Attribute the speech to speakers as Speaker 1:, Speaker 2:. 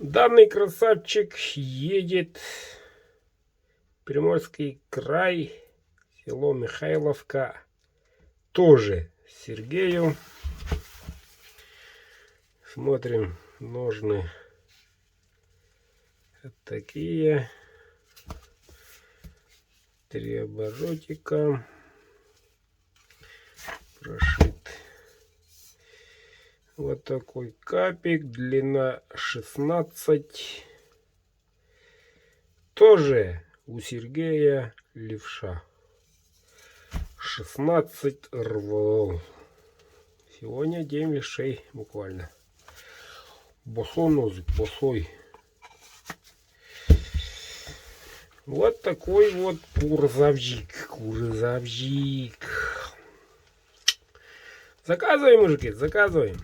Speaker 1: Данный красавчик едет в Приморский край, село Михайловка, тоже Сергею. Смотрим ножны. Вот такие. 3 оборотика. Прошит. Вот такой капик. Длина 16. Тоже у Сергея левша. 16 рвал. Сегодня день левшей буквально. Босонозы, босой. Вот такой вот курзавжик. Заказываем, мужики, заказываем.